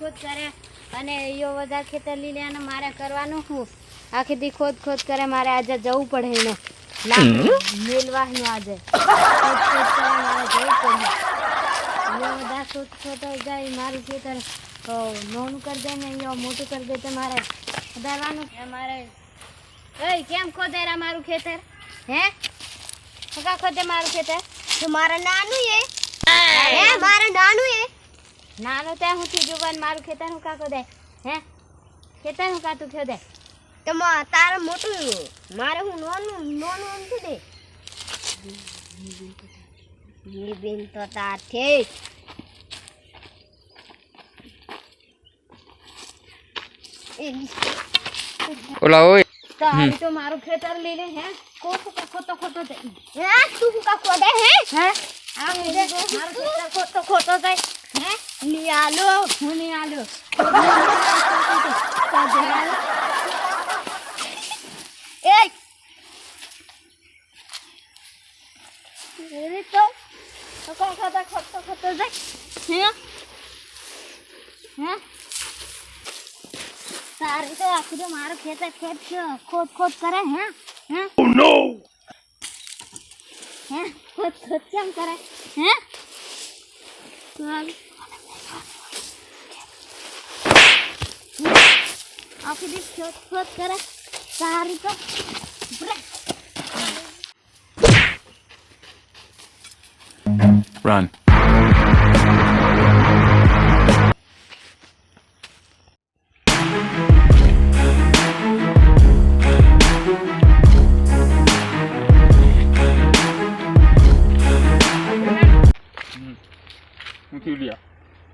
ખોદ કરે અને યો બધા ખેતર લીલે અને મારે કરવાનું હું આખી દી ખોદ કરે મારે આજે જવું પડે એને મેલવાનું આજે ખોદ કરે મારે જવું પડે યો બધા ખોદ જાય મારું ખેતર નોનું કરી દે ને યો મોટું કરી દે તો મારે વધારવાનું મારે એ કેમ ખોદેરા મારું ખેતર હે કા ખોદે મારું ખેતર તો મારા નાનું હે મારા નાનું હે નાનો તે હું થી જુવાન મારું ખેતર હું કા ખોદે હે ખેતર હું કા તું ખોદે તો તારા મોટું મારે હું નોનું નથી દે ની બેન તો તાર છે ઓલા ઓય તો મારું ખેતર લઈ લે હે ખોટો દે હે તું કા ખોદે હે આ મેરે મારું ખેતર ખોટો દે હે ની આલો હું ની આલો એ રે તો ખોટો દે હે તારે તો આખું મારું ખેતર ખોદ કરે હે ઓ નો હે ખોદ કેમ કરે હે આખું દી ખોદ કરે તારી તો run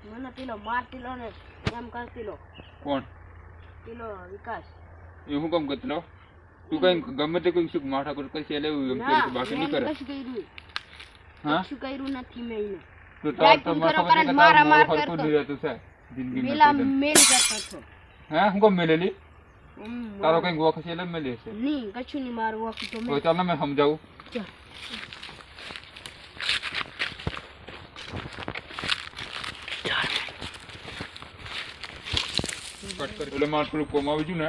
મને પેલો મારતીલો ને એમ કરતીલો કોણ પેલો વિકાસ એ હું કામ કરતો તું કઈ ગમે તે કોઈ સુખ માઠા પર કઈ લેવું એમ કે બાકી નહીં કરે હા શું કર્યું નથી મેં એને તો તાર તો મારા હરકું નહીં રહેતું છે જિંદગી પેલા માં મેલ કરતો છો હા હું કામ મેલેલી તારો કઈ વોક છે એટલે મેલે છે નહીં કશું નહીં મારું વખત તો તો ચાલ ને મેં સમજાવું કટ કરી એટલે મારે થોડું કોમ આવી ગયું ને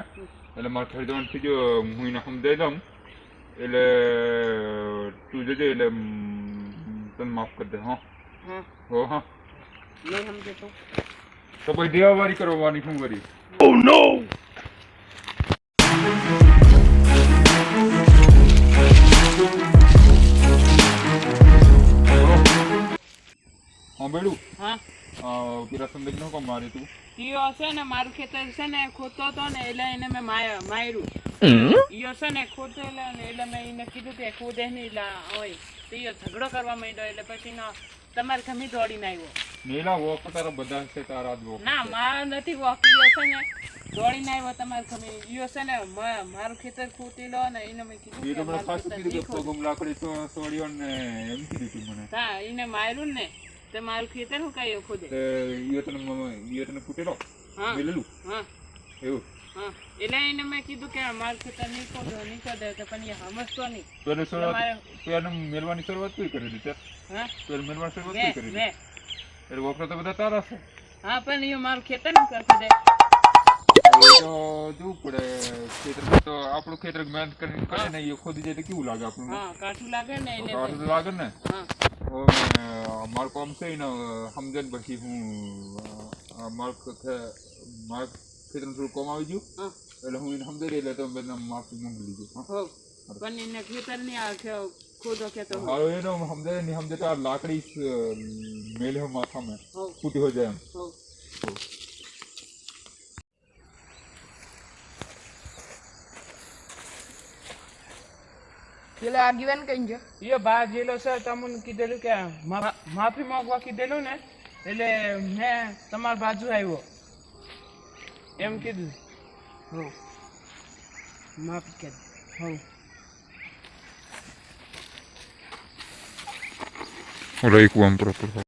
એટલે મારે થઈ જવાનું થઈ ગયો હું એને સમજાઈ દઉં એટલે તું જજે એટલે તને માફ કરી દે હા હો હા નહીં સમજે તો પછી દેવાવારી કરવાની શું કરી ઓ નો હા બેડું હા પેલા સંદેશ નો કામ મારે તું ઈયો છે ને મારું ખેતર છે ને ખોદતો હતો ને એટલે એને મેં માર્યું ઈયો છે ને ખોદતો એટલે મેં એને કીધું કે ખોદે નહીં એટલે હોય તો ઈયો ઝઘડો કરવા માંડ્યો એટલે પછી તમારે ખમી દોડીને આવ્યો નીલા વોક તારા બધા છે તારા જ વોક ના મારો નથી વોક ઈયો છે ને દોડીને આવ્યો તમારે ખમી ઈયો છે ને મારું ખેતર ખોદી લો ને એને મેં કીધું એ તો મને ખાસ કીધું કે પગમ લાકડી તો સોડ્યો ને એમ કીધું તું મને હા એને માર્યું ને તો મારું ખેતર હું કઈ ખોદે એ તને ફૂટેલો હા મેલેલું હા એવું હા એટલે એને મેં કીધું કે મારું ખેતર નહીં ખોદે તો પણ એ સમજતો નહીં તો એને મેળવાની શરૂઆત કઈ કરી દીધી હા તો મેળવાની શરૂઆત કઈ કરી દીધી એટલે વપરા તો બધા તારા છે હા પણ એ મારું ખેતર નહીં કરતો દે તો જોવું પડે ખેતરમાં તો આપણું ખેતર મહેનત કરીને કરે ને એ ખોદી જાય તો કેવું લાગે આપણને હા કાઠું લાગે ને એને કાઠું તો લાગે ને હા મારું કામ છે ને સમજે ને પછી હું મારું ખેતરમાં થોડું કામ આવી ગયું એટલે હું એને સમજાઈ એટલે તો બધા માફી માંગી લીધું પણ એને ખેતર નહીં આવે ખોદો ખેતર હારો એનો સમજાય નહીં સમજે તો આ લાકડી મેલે માથામાં ફૂટી હો જાય એમ પેલા આગેવાન કઈ ગયો એ બહાર જેલો સર તમને કીધેલું કે માફી માંગવા કીધેલું ને એટલે મેં તમારી બાજુ આવ્યો એમ કીધું હો માફી કરી હો Ora aí com o próprio.